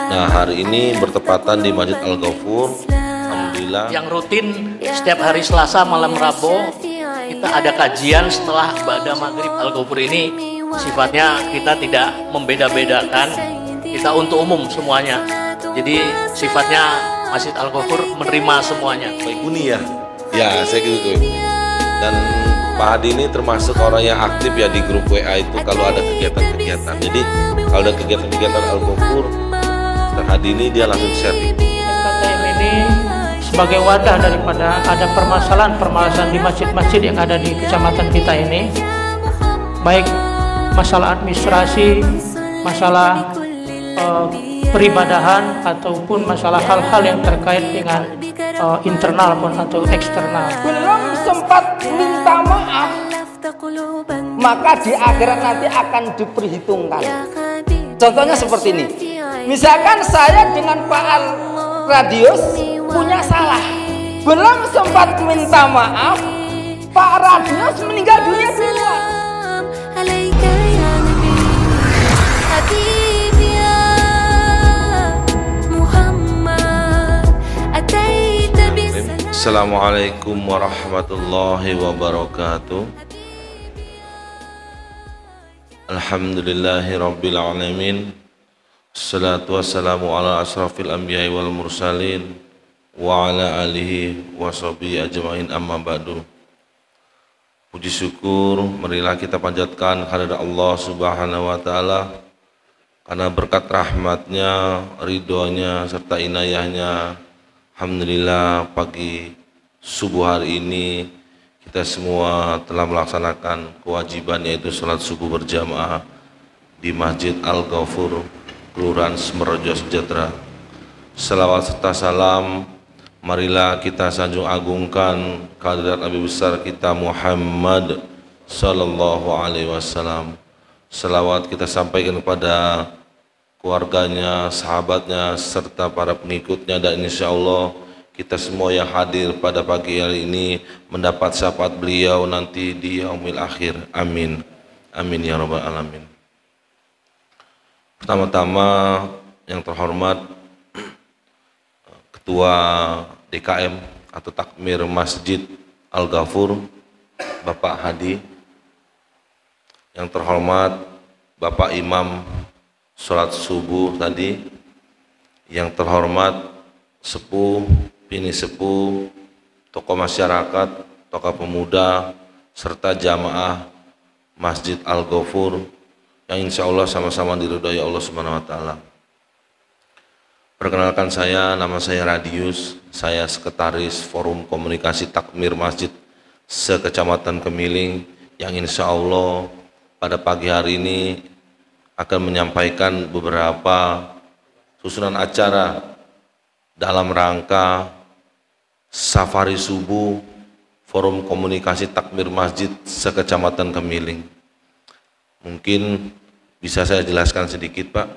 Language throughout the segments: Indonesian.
Nah, hari ini bertepatan di Masjid Al-Ghafur. Alhamdulillah. Yang rutin setiap hari Selasa malam Rabu kita ada kajian setelah Ba'da Maghrib. Al-Ghafur ini sifatnya kita tidak membeda-bedakan, kita untuk umum semuanya. Jadi sifatnya Masjid Al-Ghafur menerima semuanya. Baik Uni ya? Ya, saya gitu. Dan Pak Hadi ini termasuk orang yang aktif ya di grup WA itu kalau ada kegiatan-kegiatan. Jadi kalau ada kegiatan-kegiatan Al-Ghafur, Ustaz Hadi ini dia langsung share. MKTM ini sebagai wadah daripada ada permasalahan di masjid-masjid yang ada di kecamatan kita ini, baik masalah administrasi, masalah peribadahan, ataupun masalah hal-hal yang terkait dengan internal pun atau eksternal. Belum sempat minta maaf, maka di akhirat nanti akan diperhitungkan. Contohnya seperti ini. Misalkan saya dengan Pak Al Radius punya salah, belum sempat minta maaf, Pak Radius meninggal dunia duluan. Assalamualaikum warahmatullahi wabarakatuh. Alhamdulillahi rabbil alamin. Assalatu wassalamu ala asrafil anbiya'i wal mursalin wa ala alihi wa sahbihi ajma'in, amma ba'du. Puji syukur marilah kita panjatkan kehadirat Allah Subhanahu wa taala karena berkat rahmatnya, ridhonya serta inayahnya. Alhamdulillah pagi subuh hari ini kita semua telah melaksanakan kewajiban yaitu sholat subuh berjamaah di Masjid Al-Ghafur, Kelurahan Semerejo Sejahtera. Salawat serta salam marilah kita sanjung agungkan kehadirat Nabi besar kita Muhammad sallallahu alaihi wasallam. Salawat kita sampaikan kepada keluarganya, sahabatnya, serta para pengikutnya, dan insya Allah kita semua yang hadir pada pagi hari ini mendapat syafaat beliau nanti di yaumil akhir. Amin. Amin ya rabbal alamin. Pertama-tama yang terhormat Ketua DKM atau Takmir Masjid Al-Ghafur, Bapak Hadi. Yang terhormat Bapak Imam sholat subuh tadi, yang terhormat sepuh, bini sepuh, tokoh masyarakat, tokoh pemuda, serta jamaah Masjid Al-Ghafur yang insya Allah sama-sama diridhoi Allah Subhanahu wa taala. Perkenalkan saya, nama saya Radius, saya Sekretaris Forum Komunikasi Takmir Masjid se-Kecamatan Kemiling yang insya Allah pada pagi hari ini akan menyampaikan beberapa susunan acara dalam rangka safari subuh Forum Komunikasi Takmir Masjid se-Kecamatan Kemiling. Mungkin bisa saya jelaskan sedikit Pak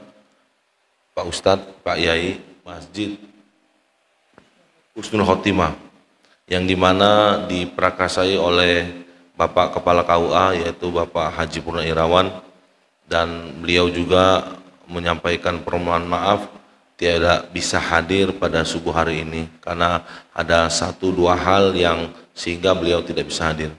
Ustadz, Pak Yai, Masjid Husnul Khotimah yang dimana diprakasai oleh Bapak Kepala KUA yaitu Bapak Haji Purna Irawan, dan beliau juga menyampaikan permohonan maaf tidak bisa hadir pada subuh hari ini karena ada 1-2 hal yang sehingga beliau tidak bisa hadir.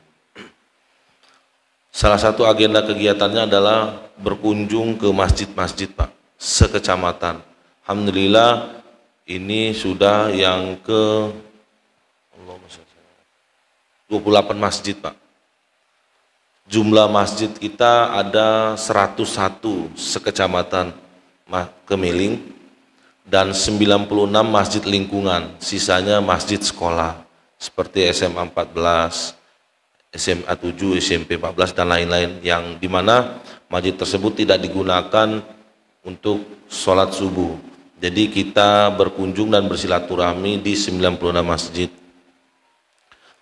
Salah satu agenda kegiatannya adalah berkunjung ke masjid-masjid Pak, se-kecamatan. Alhamdulillah ini sudah yang ke 28 masjid Pak. Jumlah masjid kita ada 101 sekecamatan Kemiling dan 96 masjid lingkungan, sisanya masjid sekolah seperti SMA 14, SMA 7, SMP 14 dan lain-lain yang dimana masjid tersebut tidak digunakan untuk sholat subuh. Jadi kita berkunjung dan bersilaturahmi di 96 masjid.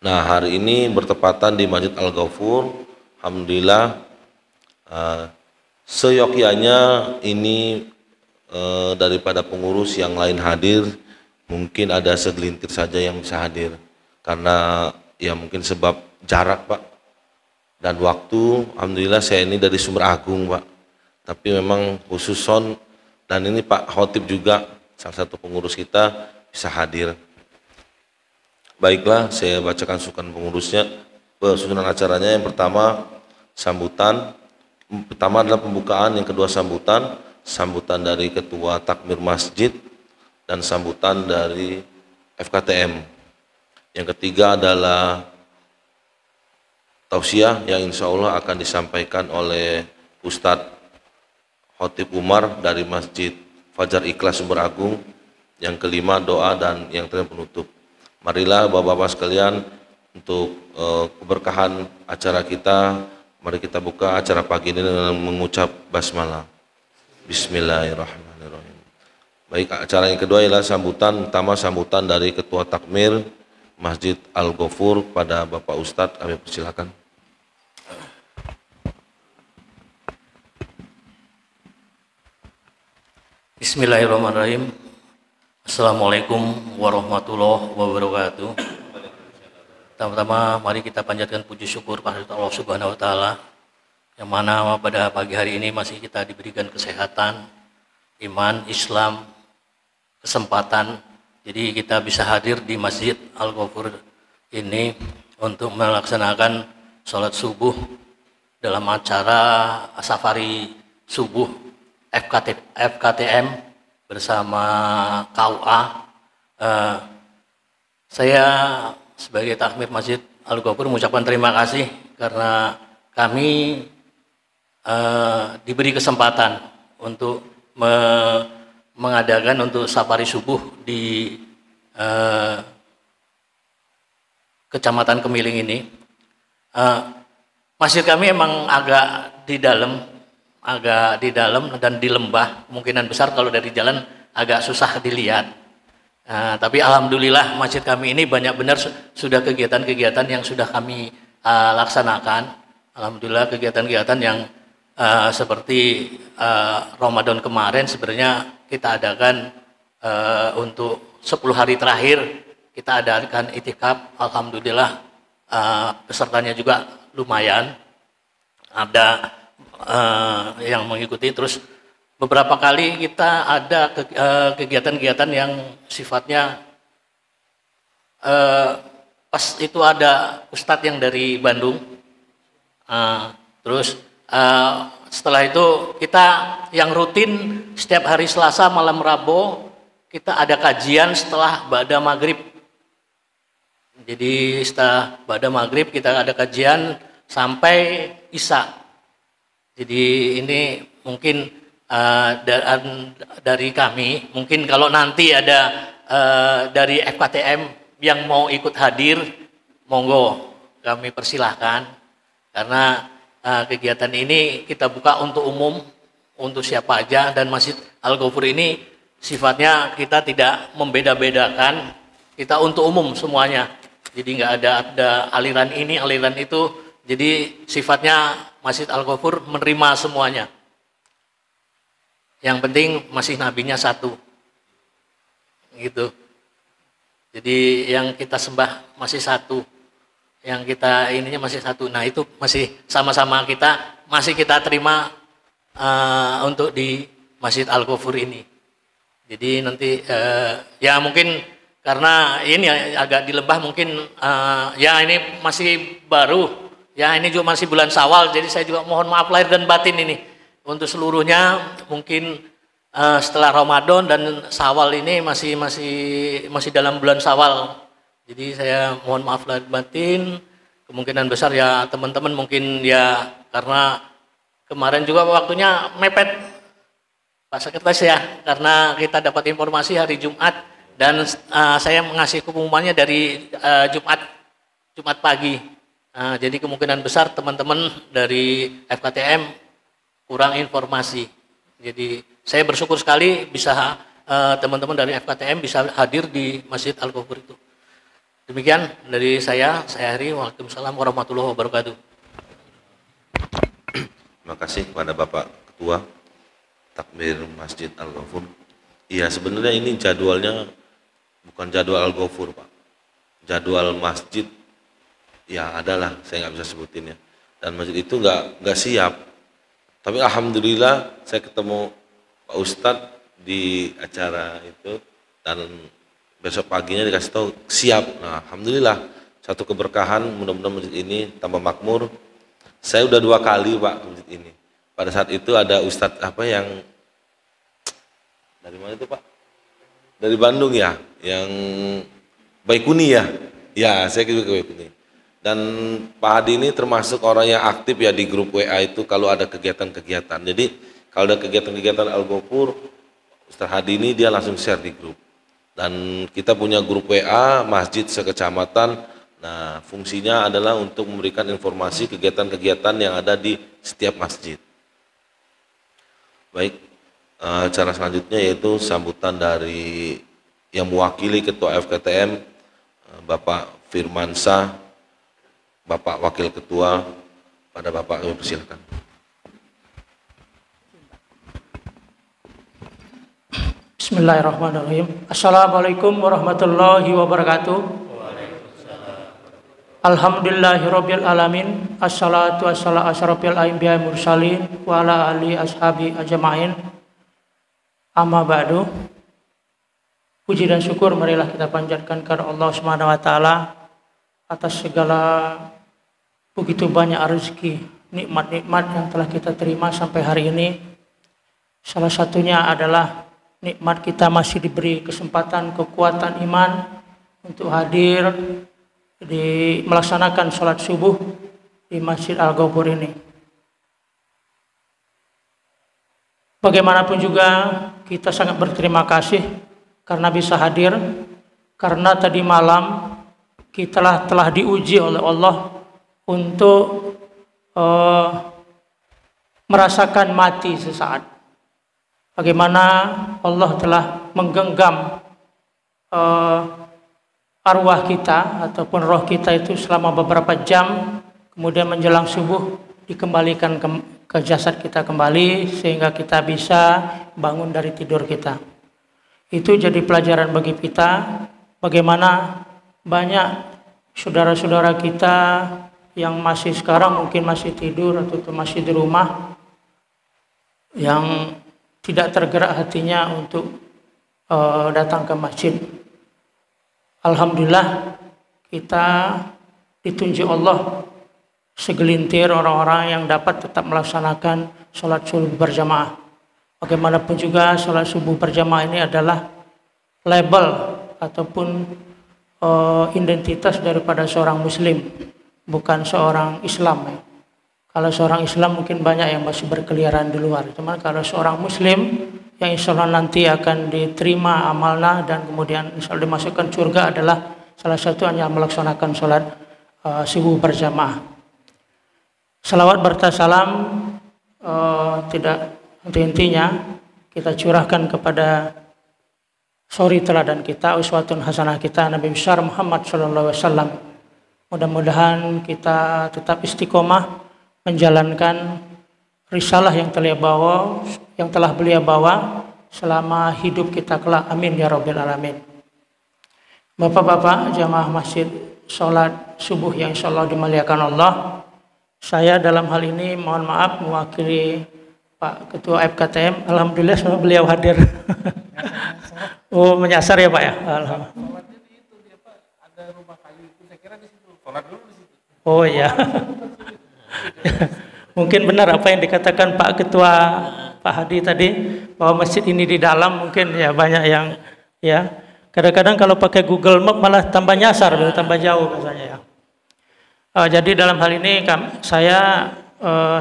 Nah, hari ini bertepatan di Masjid Al-Ghafur. Alhamdulillah seyogyanya ini daripada pengurus yang lain hadir, mungkin ada segelintir saja yang bisa hadir karena ya mungkin sebab jarak Pak dan waktu. Alhamdulillah saya ini dari Sumber Agung Pak, tapi memang khusus Dan ini Pak Khotib juga salah satu pengurus kita bisa hadir. Baiklah, saya bacakan susunan acaranya. Yang pertama sambutan, pertama adalah pembukaan, yang kedua sambutan dari Ketua Takmir Masjid dan sambutan dari FKTM. Yang ketiga adalah tausiah yang insya Allah akan disampaikan oleh Ustadz Khotib Umar dari Masjid Fajar Ikhlas Sumber Agung. Yang kelima doa, dan yang terakhir penutup. Marilah Bapak-Bapak sekalian, untuk keberkahan acara kita, mari kita buka acara pagi ini dengan mengucap basmalah. Bismillahirrahmanirrahim. Baik, acara yang kedua ialah sambutan dari Ketua Takmir Masjid Al-Ghafur pada Bapak Ustadz. Kami persilakan. Bismillahirrahmanirrahim. Assalamualaikum warahmatullahi wabarakatuh. Pertama-tama mari kita panjatkan puji syukur kepada Allah Subhanahu wa taala, yang mana pada pagi hari ini masih kita diberikan kesehatan, iman, Islam, kesempatan. Jadi kita bisa hadir di Masjid Al-Ghafur ini untuk melaksanakan sholat subuh dalam acara safari subuh FKTM bersama KUA. Saya sebagai takmir Masjid Al-Ghafur mengucapkan terima kasih karena kami diberi kesempatan untuk mengadakan untuk safari subuh di Kecamatan Kemiling ini. Masjid kami emang agak di dalam dan di lembah, kemungkinan besar kalau dari jalan agak susah dilihat. Tapi alhamdulillah masjid kami ini banyak benar sudah kegiatan-kegiatan yang sudah kami laksanakan. Alhamdulillah kegiatan-kegiatan yang seperti Ramadan kemarin sebenarnya kita adakan untuk 10 hari terakhir kita adakan itikaf. Alhamdulillah pesertanya juga lumayan, ada yang mengikuti. Terus beberapa kali kita ada kegiatan-kegiatan yang sifatnya pas itu ada Ustadz yang dari Bandung. Terus setelah itu kita yang rutin setiap hari Selasa malam Rabu kita ada kajian setelah Ba'da Maghrib. Jadi setelah Ba'da Maghrib kita ada kajian sampai Isya. Jadi ini mungkin dari kami, mungkin kalau nanti ada dari FKTM yang mau ikut hadir, monggo kami persilahkan. Karena kegiatan ini kita buka untuk umum, untuk siapa aja, dan Masjid Al-Ghafur ini sifatnya kita tidak membeda-bedakan, kita untuk umum semuanya. Jadi nggak ada aliran ini, aliran itu. Jadi sifatnya Masjid Al-Ghafur menerima semuanya. Yang penting masih nabinya satu. Gitu. Jadi yang kita sembah masih satu. Yang kita ininya masih satu. Nah, itu masih sama-sama kita masih kita terima untuk di Masjid Al-Ghafur ini. Jadi nanti ya mungkin karena ini agak di lembah mungkin ya ini masih baru. Ya ini juga masih bulan Syawal, jadi saya juga mohon maaf lahir dan batin ini. Untuk seluruhnya mungkin setelah Ramadan dan Syawal ini masih dalam bulan Syawal. Jadi saya mohon maaf lahir dan batin. Kemungkinan besar ya teman-teman mungkin ya karena kemarin juga waktunya mepet Pak Sekretaris ya, karena kita dapat informasi hari Jumat dan saya mengasih pengumumannya dari Jumat pagi. Jadi kemungkinan besar teman-teman dari FKTM kurang informasi. Jadi saya bersyukur sekali bisa teman-teman dari FKTM bisa hadir di Masjid Al-Ghafur itu. Demikian dari saya Hari. Waalaikumsalam warahmatullahi wabarakatuh. Terima kasih kepada Bapak Ketua Takmir Masjid Al-Ghafur. Iya, sebenarnya ini jadwalnya bukan jadwal Al-Ghafur, Pak. Jadwal masjid ya adalah, saya nggak bisa sebutin ya. Dan masjid itu nggak siap. Tapi alhamdulillah saya ketemu Pak Ustadz di acara itu dan besok paginya dikasih tahu siap. Nah, alhamdulillah satu keberkahan, mudah-mudahan masjid ini tambah makmur. Saya udah 2 kali Pak ke masjid ini. Pada saat itu ada Ustadz apa yang dari mana itu Pak? Dari Bandung ya, yang Baikuni ya. Ya, saya juga ke Baikuni. Dan Pak Hadi ini termasuk orang yang aktif ya di grup WA itu kalau ada kegiatan-kegiatan. Jadi kalau ada kegiatan-kegiatan Al-Ghafur, Ustaz Hadi ini dia langsung share di grup. Dan kita punya grup WA masjid sekecamatan. Nah, fungsinya adalah untuk memberikan informasi kegiatan-kegiatan yang ada di setiap masjid. Baik, acara selanjutnya yaitu sambutan dari yang mewakili Ketua FKTM, Bapak Firmansyah, Bapak Wakil Ketua. Pada Bapak kami persilakan. Bismillahirrahmanirrahim. Assalamualaikum warahmatullahi wabarakatuh. Alhamdulillahirabbil alamin. Assalatu wassalamu asyrafil anbiya'i mursalin wa ala ali ashabi ajmain. Amma ba'du. Puji dan syukur marilah kita panjatkan kepada Allah Subhanahu wa taala atas segala begitu banyak rezeki, nikmat-nikmat yang telah kita terima sampai hari ini. Salah satunya adalah nikmat kita masih diberi kesempatan, kekuatan iman untuk hadir melaksanakan sholat subuh di Masjid Al-Ghafur ini. Bagaimanapun juga kita sangat berterima kasih karena bisa hadir, karena tadi malam kita telah diuji oleh Allah untuk merasakan mati sesaat. Bagaimana Allah telah menggenggam arwah kita ataupun roh kita itu selama beberapa jam, kemudian menjelang subuh dikembalikan ke jasad kita kembali sehingga kita bisa bangun dari tidur kita. Itu jadi pelajaran bagi kita bagaimana banyak saudara-saudara kita yang masih sekarang mungkin masih tidur atau masih di rumah yang tidak tergerak hatinya untuk datang ke masjid. Alhamdulillah kita ditunjuk Allah segelintir orang-orang yang dapat tetap melaksanakan sholat subuh berjamaah. Bagaimanapun juga sholat subuh berjamaah ini adalah label ataupun identitas daripada seorang muslim, bukan seorang Islam ya. Kalau seorang Islam mungkin banyak yang masih berkeliaran di luar. Cuman kalau seorang muslim yang insya Allah nanti akan diterima amalnya dan kemudian insya Allah dimasukkan surga adalah salah satu hanya melaksanakan sholat subuh berjamaah. Salawat berta salam tidak henti-hentinya kita curahkan kepada suri teladan kita, uswatun hasanah kita, Nabi besar Muhammad SAW. Mudah-mudahan kita tetap istiqomah menjalankan risalah yang telah beliau bawa selama hidup kita kelak. Amin ya Rabbil alamin. Bapak-bapak jamaah masjid sholat subuh yang insya Allah dimuliakan Allah. Saya dalam hal ini mohon maaf mewakili Pak Ketua FKTM. Alhamdulillah semua beliau hadir. Oh, menyasar ya Pak ya. Alhamdulillah. Oh ya. Mungkin benar apa yang dikatakan Pak Ketua Pak Hadi tadi bahwa masjid ini di dalam, mungkin ya banyak yang ya kadang-kadang kalau pakai Google Map malah tambah nyasar, tambah jauh rasanya ya. Jadi dalam hal ini saya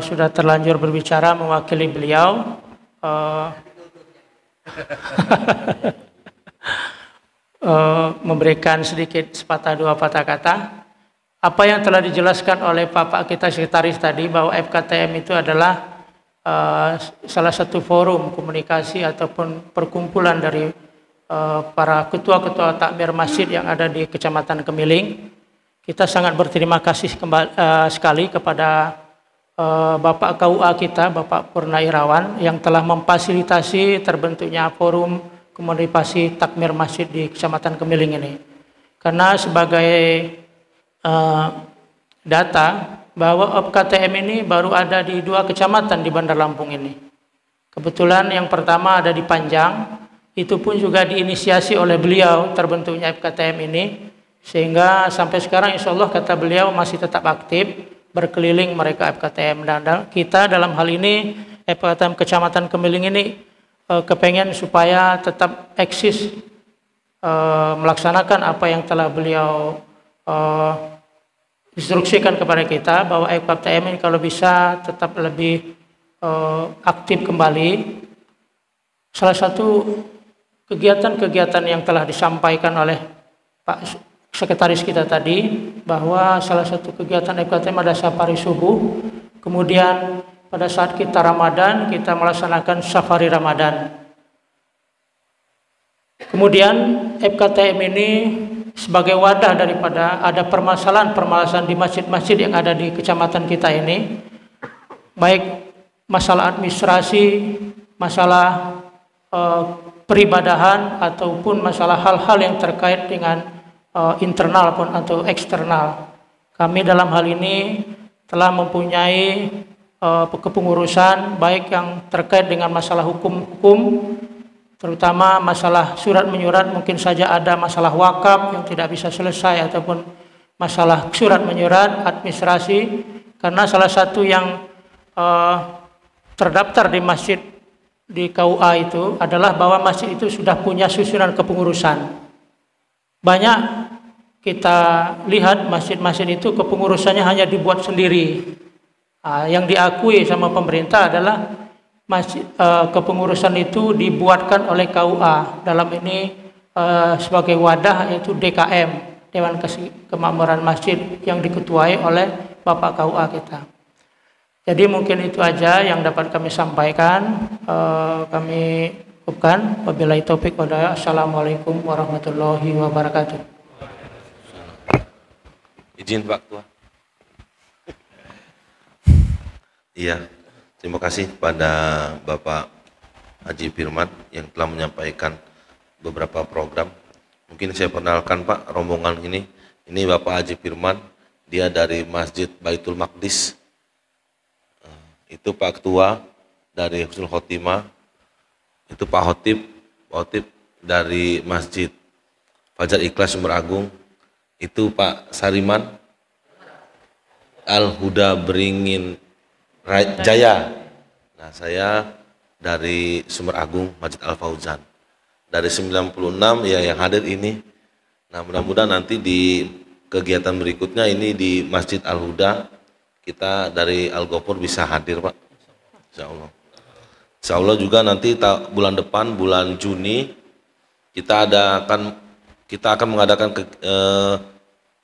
sudah terlanjur berbicara mewakili beliau. Memberikan sedikit sepatah dua patah kata. Apa yang telah dijelaskan oleh Bapak kita sekretaris tadi bahwa FKTM itu adalah salah satu forum komunikasi ataupun perkumpulan dari para ketua-ketua takmir masjid yang ada di Kecamatan Kemiling. Kita sangat berterima kasih sekali kepada Bapak KUA kita, Bapak Purna Irawan, yang telah memfasilitasi terbentuknya forum komunikasi takmir masjid di Kecamatan Kemiling ini. Karena sebagai data bahwa FKTM ini baru ada di 2 kecamatan di Bandar Lampung ini. Kebetulan yang pertama ada di Panjang, itu pun juga diinisiasi oleh beliau terbentuknya FKTM ini, sehingga sampai sekarang insya Allah kata beliau masih tetap aktif berkeliling mereka FKTM. Dan kita dalam hal ini FKTM Kecamatan Kemiling ini kepengen supaya tetap eksis melaksanakan apa yang telah beliau instruksikan kepada kita, bahwa FKTM ini kalau bisa tetap lebih aktif kembali. Salah satu kegiatan-kegiatan yang telah disampaikan oleh Pak Sekretaris kita tadi, bahwa salah satu kegiatan FKTM ada safari subuh, kemudian pada saat kita Ramadan kita melaksanakan safari Ramadan. Kemudian FKTM ini sebagai wadah daripada ada permasalahan-permasalahan di masjid-masjid yang ada di kecamatan kita ini, baik masalah administrasi, masalah peribadahan, ataupun masalah hal-hal yang terkait dengan internal pun atau eksternal. Kami dalam hal ini telah mempunyai kepengurusan baik yang terkait dengan masalah hukum-hukum, terutama masalah surat menyurat. Mungkin saja ada masalah wakaf yang tidak bisa selesai, ataupun masalah surat menyurat administrasi, karena salah satu yang terdaftar di masjid di KUA itu adalah bahwa masjid itu sudah punya susunan kepengurusan. Banyak kita lihat masjid-masjid itu kepengurusannya hanya dibuat sendiri. Yang diakui sama pemerintah adalah masjid, kepengurusan itu dibuatkan oleh KUA. Dalam ini sebagai wadah yaitu DKM, Dewan Kemakmuran Masjid, yang diketuai oleh Bapak KUA kita. Jadi mungkin itu aja yang dapat kami sampaikan. Kami cukupkan. Wabillahi taufik wal hidayah. Assalamualaikum warahmatullahi wabarakatuh. Izin Pak Ketua. Iya, terima kasih kepada Bapak Haji Firman yang telah menyampaikan beberapa program. Mungkin saya perkenalkan Pak rombongan ini. Ini Bapak Haji Firman, dia dari Masjid Baitul Maqdis. Itu Pak Ketua dari Husnul Khotimah. Itu Pak Khotib dari Masjid Fajar Ikhlas Sumber Agung. Itu Pak Sariman Al-Huda Beringin Jaya. Nah, saya dari Sumber Agung Masjid Al-Fauzan. Dari 96 ya yang hadir ini. Nah, mudah-mudahan nanti di kegiatan berikutnya ini di Masjid Al-Huda kita dari Al-Ghafur bisa hadir Pak. Insya Allah. Insya Allah juga nanti bulan depan, bulan Juni, kita akan mengadakan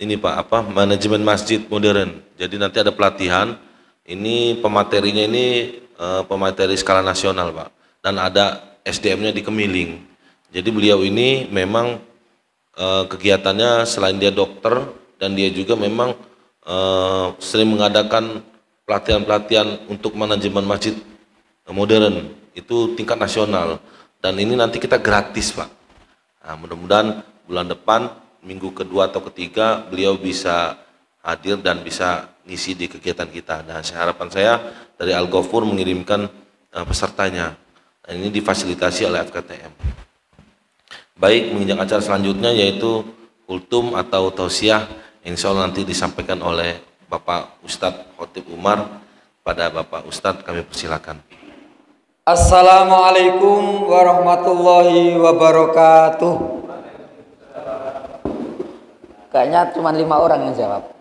ini Pak, manajemen masjid modern. Jadi nanti ada pelatihan. Ini pematerinya ini pemateri skala nasional Pak. Dan ada SDM-nya di Kemiling. Jadi beliau ini memang kegiatannya selain dia dokter, dan dia juga memang sering mengadakan pelatihan-pelatihan untuk manajemen masjid modern, itu tingkat nasional, dan ini nanti kita gratis Pak. Nah, mudah-mudahan bulan depan minggu kedua atau ketiga beliau bisa hadir dan bisa ngisi di kegiatan kita. Dan harapan saya dari Al-Ghafur mengirimkan pesertanya. Dan ini difasilitasi oleh FKTM. Baik, menginjak acara selanjutnya yaitu kultum atau tausiah. Insya Allah nanti disampaikan oleh Bapak Ustadz Khotib Umar. Pada Bapak Ustadz kami persilakan. Assalamualaikum warahmatullahi wabarakatuh. Kayaknya cuma 5 orang yang jawab.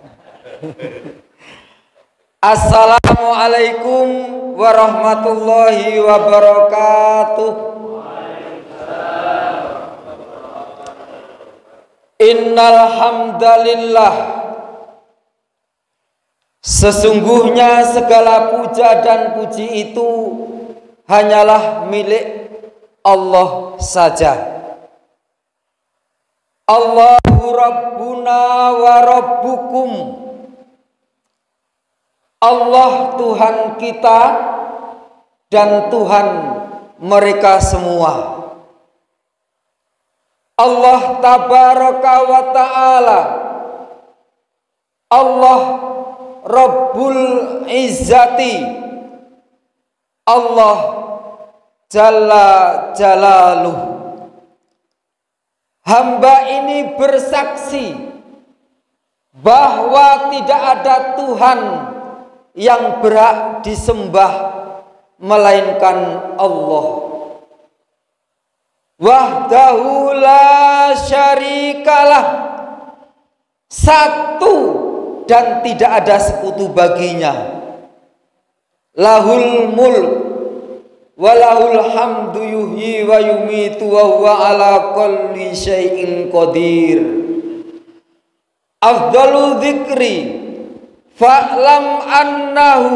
Assalamualaikum warahmatullahi wabarakatuh. Innal hamdalillah, sesungguhnya segala puja dan puji itu hanyalah milik Allah saja. Allahu Rabbuna wa Rabbukum. Allah Tuhan kita dan Tuhan mereka semua. Allah Tabaraka wa Ta'ala, Allah Rabbul Izzati, Allah Jalla Jalaluh. Hamba ini bersaksi bahwa tidak ada Tuhan yang berhak disembah melainkan Allah. Wahdahu la syarikalah, satu dan tidak ada sekutu baginya. Lahul mulk walahul hamdu yuhyi wa yumitu wa huwa ala kulli syai'in qadir. Afdalu dzikri fa'lam annahu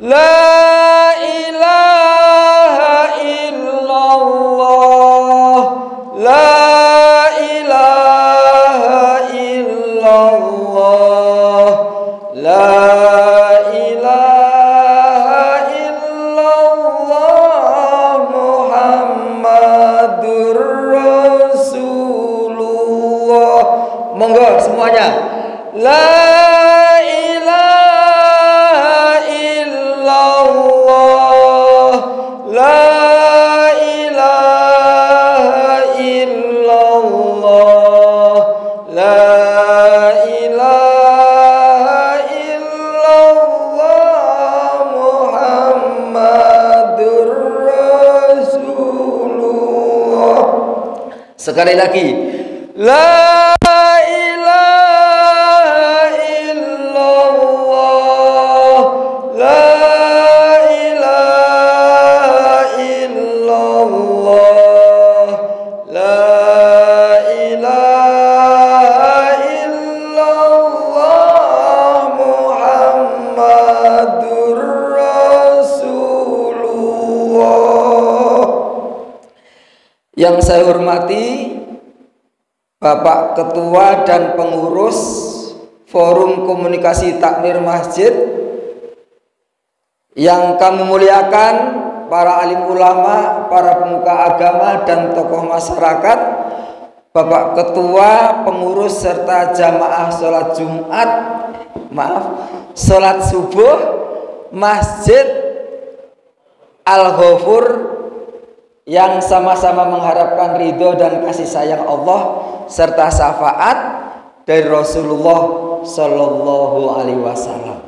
la ilaha illallah, la ilaha illallah, la monggo semuanya. La ilaha illallah, la ilaha illallah, la ilaha illallah Muhammadur Rasulullah. Sekali lagi. La yang saya hormati Bapak Ketua dan Pengurus Forum Komunikasi Takmir Masjid, yang kami muliakan para alim ulama, para pemuka agama dan tokoh masyarakat, Bapak Ketua, Pengurus serta jamaah sholat Jumat, sholat subuh Masjid Al-Ghafur, yang sama-sama mengharapkan ridho dan kasih sayang Allah serta syafaat dari Rasulullah Shallallahu Alaihi Wasallam.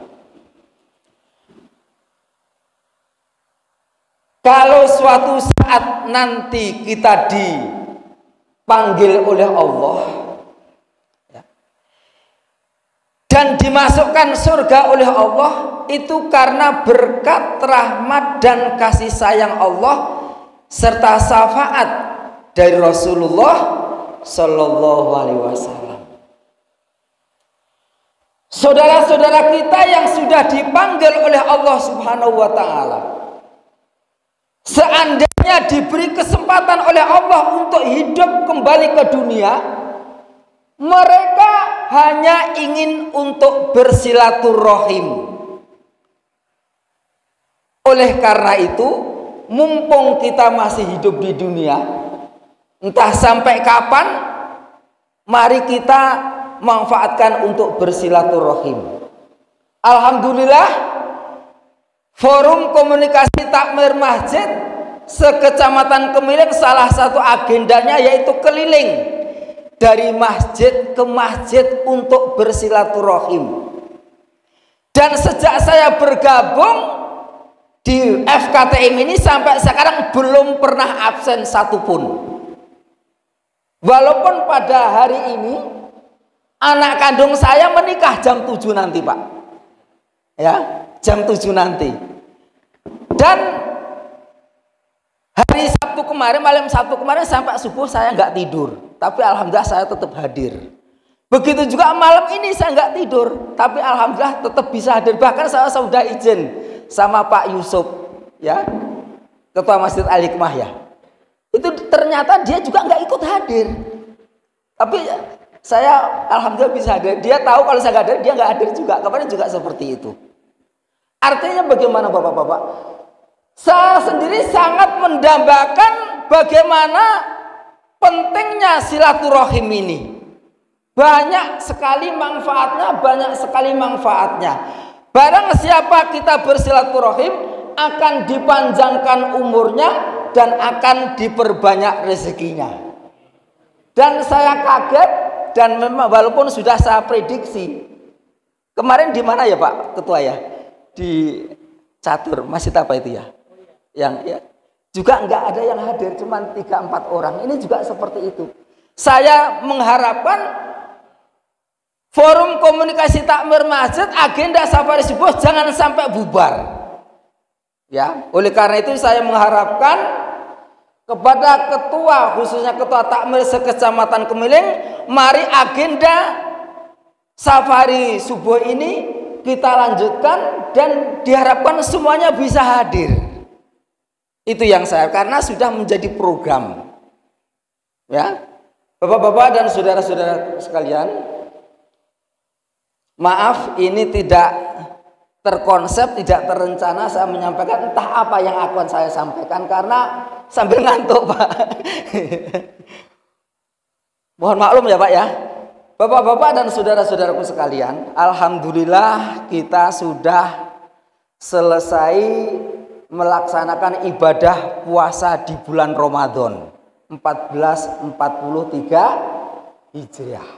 Kalau suatu saat nanti kita dipanggil oleh Allah dan dimasukkan surga oleh Allah, itu karena berkat rahmat dan kasih sayang Allah serta syafaat dari Rasulullah Sallallahu Alaihi Wasallam. Saudara-saudara kita yang sudah dipanggil oleh Allah Subhanahu Wa Taala, seandainya diberi kesempatan oleh Allah untuk hidup kembali ke dunia, mereka hanya ingin untuk bersilaturahim. Oleh karena itu, mumpung kita masih hidup di dunia, entah sampai kapan, mari kita manfaatkan untuk bersilaturahim. Alhamdulillah, Forum Komunikasi Takmir Masjid se-Kecamatan Kemiling salah satu agendanya yaitu keliling dari masjid ke masjid untuk bersilaturahim. Dan sejak saya bergabung di FKTM ini sampai sekarang belum pernah absen satupun. Walaupun pada hari ini anak kandung saya menikah jam 7 nanti, Pak. Ya, jam 7 nanti. Dan hari Sabtu kemarin, malam Sabtu kemarin sampai subuh saya nggak tidur. Tapi alhamdulillah saya tetap hadir. Begitu juga malam ini saya nggak tidur. Tapi alhamdulillah tetap bisa hadir. Bahkan saya sudah izin sama Pak Yusuf, ya, Ketua Masjid Al-Hikmah, ya. Itu ternyata dia juga nggak ikut hadir. Tapi saya alhamdulillah bisa hadir. Dia tahu kalau saya nggak hadir, dia nggak hadir juga. Kemarin juga seperti itu. Artinya bagaimana Bapak-bapak? Saya sendiri sangat mendambakan bagaimana pentingnya silaturahim ini. Banyak sekali manfaatnya, banyak sekali manfaatnya. Barang siapa kita bersilaturahim, akan dipanjangkan umurnya dan akan diperbanyak rezekinya. Dan saya kaget, dan memang walaupun sudah saya prediksi. Kemarin di mana ya Pak Ketua ya? Di Catur, masjid apa itu ya? Yang ya, juga nggak ada yang hadir, cuma 3-4 orang. Ini juga seperti itu. Saya mengharapkan forum komunikasi takmir masjid, agenda safari subuh jangan sampai bubar. Ya, oleh karena itu saya mengharapkan kepada ketua, khususnya ketua takmir sekecamatan Kemiling, mari agenda safari subuh ini kita lanjutkan dan diharapkan semuanya bisa hadir. Itu yang saya, karena sudah menjadi program. Ya, Bapak-bapak dan saudara-saudara sekalian, maaf ini tidak terkonsep, tidak terencana saya menyampaikan entah apa yang akan saya sampaikan karena sambil ngantuk Pak. Mohon maklum ya Pak ya. Bapak-bapak dan saudara-saudaraku sekalian, alhamdulillah kita sudah selesai melaksanakan ibadah puasa di bulan Ramadan 1443 Hijriah.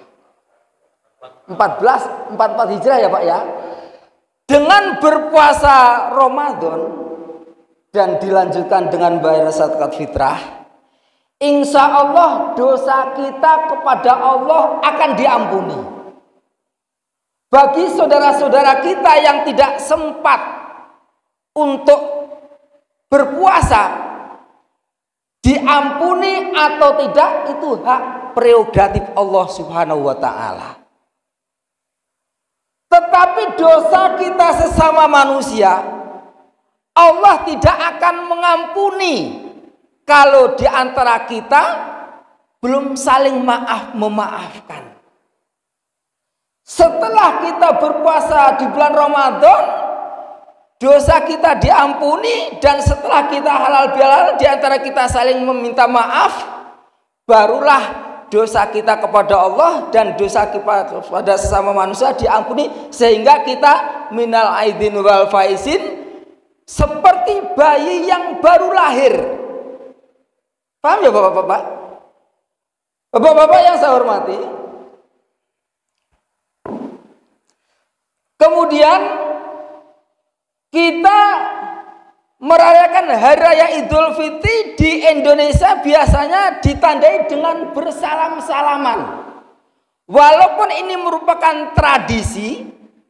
1444 Hijriah ya Pak ya. Dengan berpuasa Ramadan dan dilanjutkan dengan bayar zakat fitrah, insya Allah dosa kita kepada Allah akan diampuni. Bagi saudara-saudara kita yang tidak sempat untuk berpuasa, diampuni atau tidak itu hak prerogatif Allah Subhanahu wa Ta'ala. Tetapi dosa kita sesama manusia, Allah tidak akan mengampuni kalau di antara kita belum saling memaafkan. Setelah kita berpuasa di bulan Ramadan, dosa kita diampuni, dan setelah kita halal bihalal di antara kita saling meminta maaf, barulah dosa kita kepada Allah dan dosa kita kepada sesama manusia diampuni, sehingga kita minal aidin wal faizin seperti bayi yang baru lahir. Paham ya Bapak-bapak? Bapak-bapak yang saya hormati, kemudian kita merayakan Hari Raya Idul Fitri di Indonesia biasanya ditandai dengan bersalam-salaman. Walaupun ini merupakan tradisi,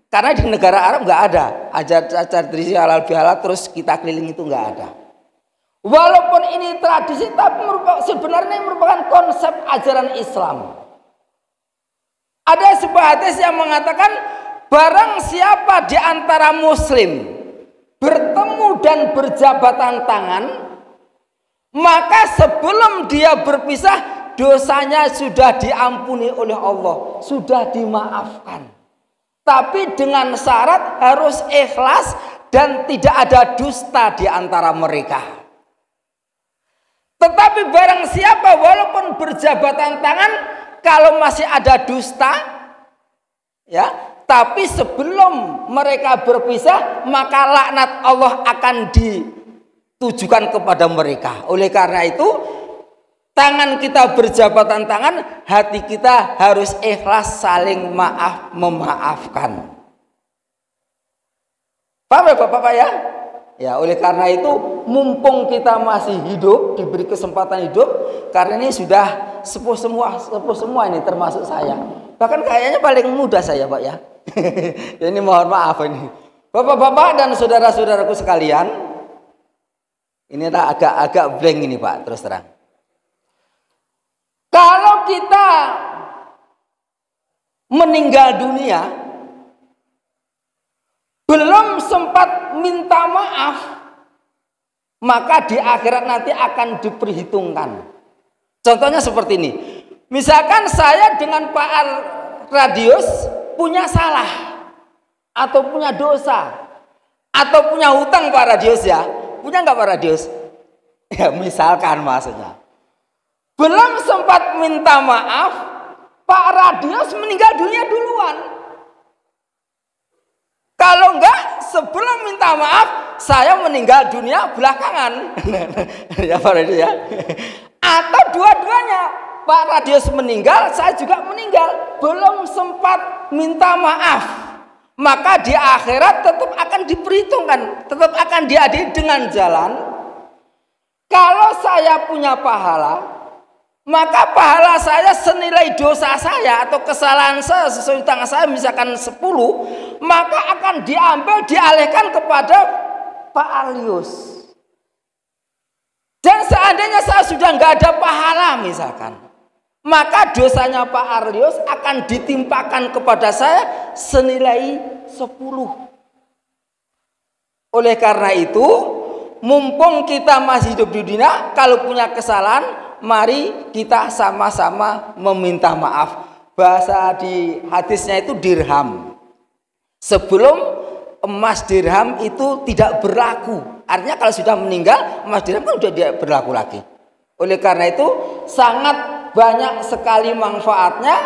karena di negara Arab nggak ada ajar tradisi halal bihalal terus kita keliling, itu nggak ada. Walaupun ini tradisi, tapi sebenarnya merupakan konsep ajaran Islam. Ada sebuah hadis yang mengatakan, barang siapa di antara muslim bertemu dan berjabatan tangan, maka sebelum dia berpisah dosanya sudah diampuni oleh Allah, sudah dimaafkan. Tapi dengan syarat harus ikhlas dan tidak ada dusta di antara mereka. Tetapi barang siapa walaupun berjabatan tangan, kalau masih ada dusta, ya, tapi sebelum mereka berpisah, maka laknat Allah akan ditujukan kepada mereka. Oleh karena itu, tangan kita berjabatan tangan, hati kita harus ikhlas saling memaafkan. Paham ya Bapak-bapak ya? Ya, oleh karena itu, mumpung kita masih hidup, diberi kesempatan hidup, karena ini sudah sepuh semua ini termasuk saya. Bahkan kayaknya paling muda saya Pak ya. Ini mohon maaf ini. Bapak-bapak dan saudara-saudaraku sekalian, ini agak blank ini Pak, terus terang. Kalau kita meninggal dunia, belum sempat minta maaf, maka di akhirat nanti akan diperhitungkan. Contohnya seperti ini. Misalkan saya dengan Pak Radius punya salah atau punya dosa atau punya hutang Pak Radius ya. Punya nggak Pak Radius? Ya misalkan maksudnya. Belum sempat minta maaf, Pak Radius meninggal dunia duluan. Kalau enggak, sebelum minta maaf, saya meninggal dunia belakangan. Ya Pak Radius ya. Atau dua-duanya, Pak Radius meninggal, saya juga meninggal, belum sempat minta maaf. Maka di akhirat tetap akan diperhitungkan, tetap akan diadili dengan jalan. Kalau saya punya pahala, maka pahala saya senilai dosa saya atau kesalahan saya sesuai tangan saya misalkan 10, maka akan diambil dialihkan kepada Pak Arlius. Dan seandainya saya sudah nggak ada pahala misalkan, maka dosanya Pak Arlius akan ditimpakan kepada saya senilai 10. Oleh karena itu, mumpung kita masih hidup di dunia, kalau punya kesalahan, mari kita sama-sama meminta maaf. Bahasa di hadisnya itu dirham. Sebelum emas dirham itu tidak berlaku. Artinya kalau sudah meninggal, emas dirham kan sudah tidak berlaku lagi. Oleh karena itu sangat banyak sekali manfaatnya,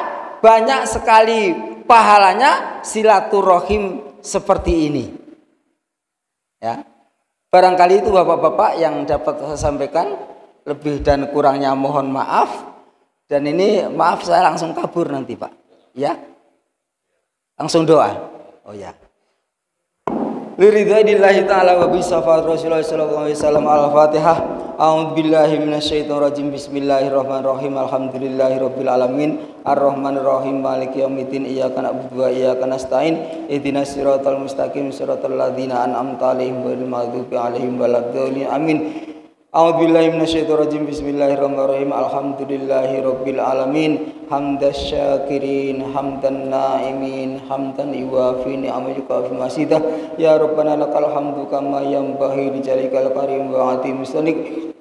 banyak sekali pahalanya silaturahim seperti ini. Ya. Barangkali itu Bapak-bapak yang dapat saya sampaikan, lebih dan kurangnya mohon maaf. Dan ini maaf saya langsung kabur nanti Pak. Ya. Langsung doa. Oh ya. Liridha'illahi ta'ala wa bisafat Rasulullah sallallahu alaihi wasallam. Al-Fatihah. A'udzubillahi minasyaitonir rajim. Bismillahirrahmanirrahim. Alhamdulillahirabbil alamin. Ar-Rahmanir-Rahim. Maliki yaumiddin. Iyyaka na'budu wa iyyaka nasta'in. Ihdinas siratal mustaqim. Siratal ladzina an'amta 'alaihim ghairil maghdubi 'alaihim waladdallin. Amin. A'udzubillahi minasyaitonir rajim. Bismillahirrahmanirrahim. Alhamdulillahirabbil alamin. Hamdas syakirin, hamdan na'imin, hamdan iwafi ni'amah yukafi masidah. Ya Rabbana lakal hamdu kama yanbaghi li jalikal karim wa ati mustanik.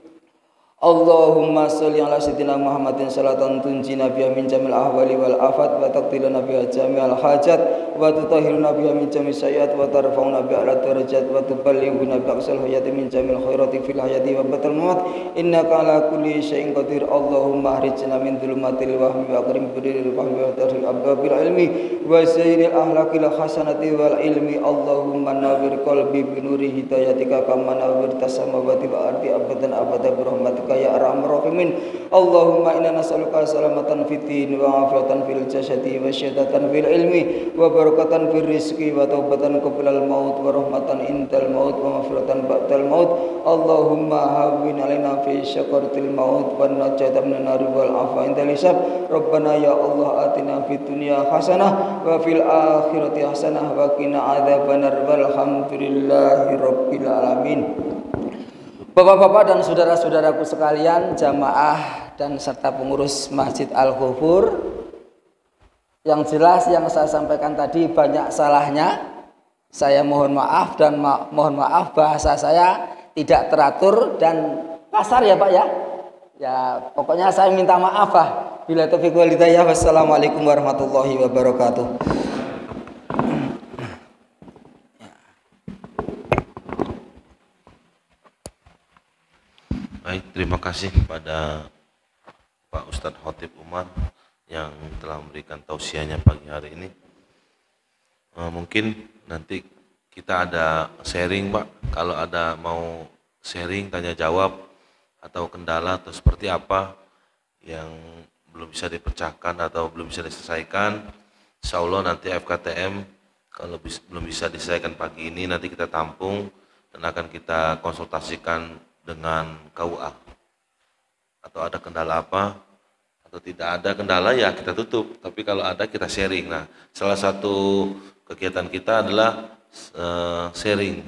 Allahumma sholli ala sayyidina Muhammadin salatan tunjina biha min jamil ahwali wal afat wa taqdilana biha jami'al hajat wa tutahhiruna biha min jami' sayyi'at wa tarfa'una biha ala darajat wa tuballighuna bi aqsal hayati min jamil khairati fil hayati wa batal maut. Innaka ala kulli syai'in qadir. Allahumma ahrijna min dhulumatil wahmi wa akrim bidiril fahmi wa tarhil abwabil ilmi wa sayyidil ahlakil hasanati wal ilmi. Allahumma nawwir qalbi bi nuri hidayatika kama nawwirtas samawati wa ardi abadan abada bi rahmatika ya arhamar rahimin. Allahumma inna nas'aluka salamatan fid din wa afiatan fil jasadi wa syadatan fil ilmi wa barakatan fil rizqi wa taubatan qablal maut wa rahmatan indal maut wa maghfiratan ba'dal maut. Allahumma hawwin alaina fi syakaratil maut wa najatan minan nar wal afa indal hisab. Rabbana ya Allah atina fid dunya hasanah wa fil akhirati hasanah wa qina adzabannar walhamdulillahi rabbil alamin. Bapak-bapak dan saudara-saudaraku sekalian, jamaah dan serta pengurus Masjid Al-Ghufur, yang jelas yang saya sampaikan tadi banyak salahnya. Saya mohon maaf dan mohon maaf bahasa saya tidak teratur dan kasar ya Pak ya. Ya pokoknya saya minta maaf Pak. Bila taufiq wal hidayah. Wassalamualaikum warahmatullahi wabarakatuh. Baik, terima kasih kepada Pak Ustadz Khotib Umar yang telah memberikan tausiahnya pagi hari ini. Mungkin nanti kita ada sharing Pak, kalau ada mau sharing, tanya jawab atau kendala atau seperti apa yang belum bisa dipecahkan atau belum bisa diselesaikan, insya Allah nanti FKTM kalau belum bisa diselesaikan pagi ini nanti kita tampung dan akan kita konsultasikan dengan KUA. Atau ada kendala apa atau tidak ada kendala ya kita tutup, tapi kalau ada kita sharing. Nah, salah satu kegiatan kita adalah sharing.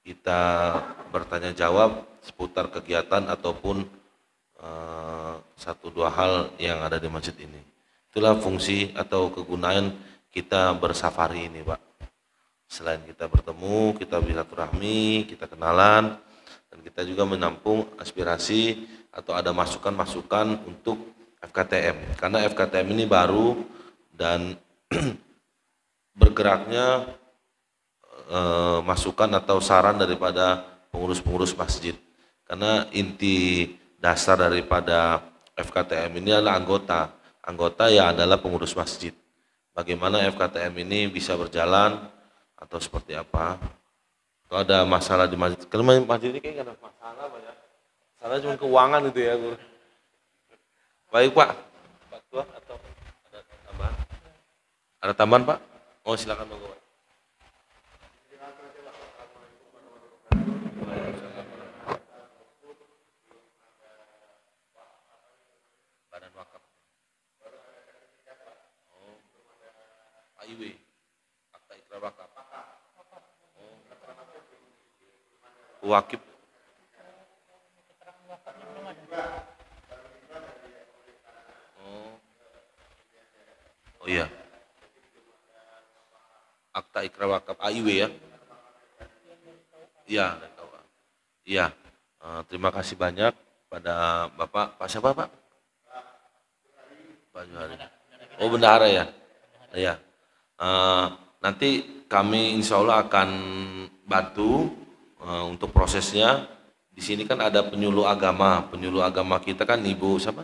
Kita bertanya jawab seputar kegiatan ataupun satu dua hal yang ada di masjid ini. Itulah fungsi atau kegunaan kita bersafari ini Pak. Selain kita bertemu, kita bersilaturahmi, kita kenalan, dan kita juga menampung aspirasi atau ada masukan-masukan untuk FKTM. Karena FKTM ini baru dan bergeraknya masukan atau saran daripada pengurus-pengurus masjid. Karena inti dasar daripada FKTM ini adalah anggota. Anggota ya adalah pengurus masjid. Bagaimana FKTM ini bisa berjalan atau seperti apa, Kalau ada masalah di masjid, kalau masjid ini kayaknya nggak ada masalah Pak ya. Masalah cuma keuangan itu ya Guru. Baik Pak, Pak Tua atau ada tambahan? Ada tambahan Pak? Oh silakan monggo Pak. Badan wakaf. Oh, AIW, akta ikrar wakaf. Oh, wakif. Oh iya. Akta ikrar wakaf AIW ya. Iya, iya. Terima kasih banyak pada Bapak. Pak siapa Pak? Pak Johari. Oh bendahara ya. Iya. Nanti kami insya Allah akan bantu untuk prosesnya. Di sini kan ada penyuluh agama. Penyuluh agama kita kan Ibu siapa?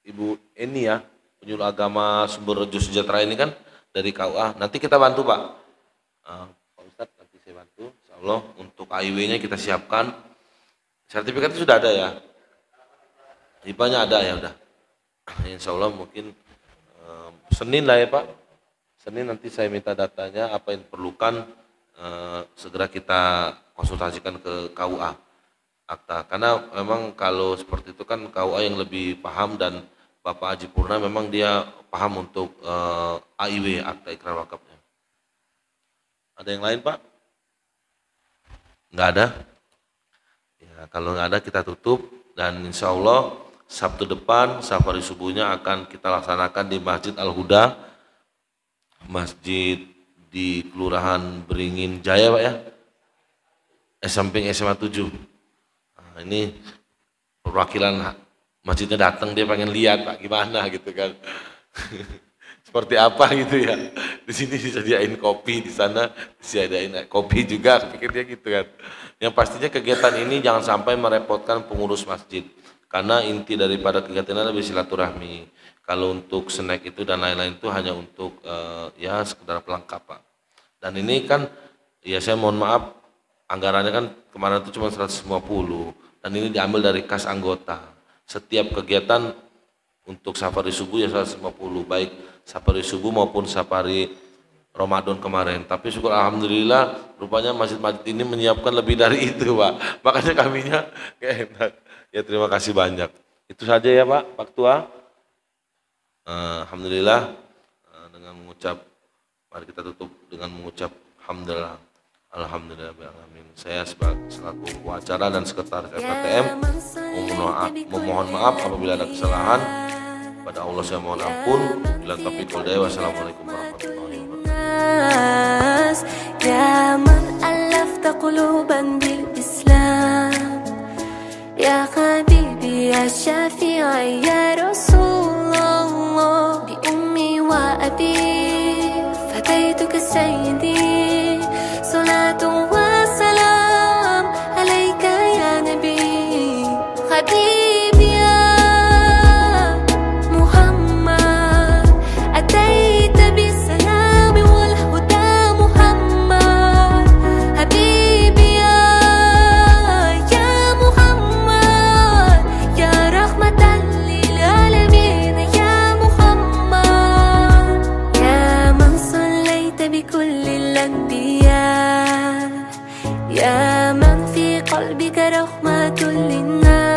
Ibu Eni ya, penyuluh agama Sumber Rejo Sejahtera ini kan dari KUA. Nanti kita bantu Pak. Pak Ustadz nanti saya bantu. Insya Allah untuk AIW-nya kita siapkan. Sertifikatnya sudah ada ya. IPA-nya ada ya udah. Insya Allah mungkin Senin lah ya Pak. Senin nanti saya minta datanya apa yang diperlukan segera kita konsultasikan ke KUA akta. Karena memang kalau seperti itu kan KUA yang lebih paham dan Bapak Haji Purna memang dia paham untuk AIW akta ikrar wakafnya. Ada yang lain Pak? Nggak ada? Ya, kalau nggak ada kita tutup dan insya Allah Sabtu depan safari subuhnya akan kita laksanakan di Masjid Al-Huda, masjid di Kelurahan Beringin Jaya Pak ya, samping SMA 7. Nah, ini perwakilan masjidnya datang, dia pengen lihat Pak gimana gitu kan. Seperti apa gitu ya. Di sini disediain kopi, di sana disediain kopi juga, pikirnya gitu kan. Yang pastinya kegiatan ini jangan sampai merepotkan pengurus masjid. Karena inti daripada kegiatan ini adalah silaturahmi. Kalau untuk snack itu dan lain-lain itu hanya untuk ya sekedar pelengkap Pak. Dan ini kan ya saya mohon maaf anggarannya kan kemarin itu cuma 150 dan ini diambil dari kas anggota. Setiap kegiatan untuk safari subuh ya 150 baik safari subuh maupun safari Ramadan kemarin. Tapi syukur alhamdulillah rupanya masjid-masjid ini menyiapkan lebih dari itu Pak. Makanya kaminya enak. Ya terima kasih banyak. Itu saja ya Pak Tua. Alhamdulillah dengan mengucap, mari kita tutup dengan mengucap alhamdulillah, alhamdulillahirrahmanirrahim. Saya selaku acara dan sekretaris FKTM memohon maaf apabila ada kesalahan. Pada Allah saya mohon ampun. Bila taufiq wal hidayah. Wassalamualaikum warahmatullahi wabarakatuh. Ya man alafta quluban bil Islam, ya habibi ya syafi'i ya Rasulullah, bi ummi wa abi fadaituka sayyidi, salatu wa salam alayka ya nabi habibi ya Muhammad, ataita bisalam wal huda Muhammad, habibi ya Muhammad, ya rahmatan lil alamin ya Muhammad, ya man sallaita bi kulli al anbiya, ya man fi qalbika rahmatul linnas.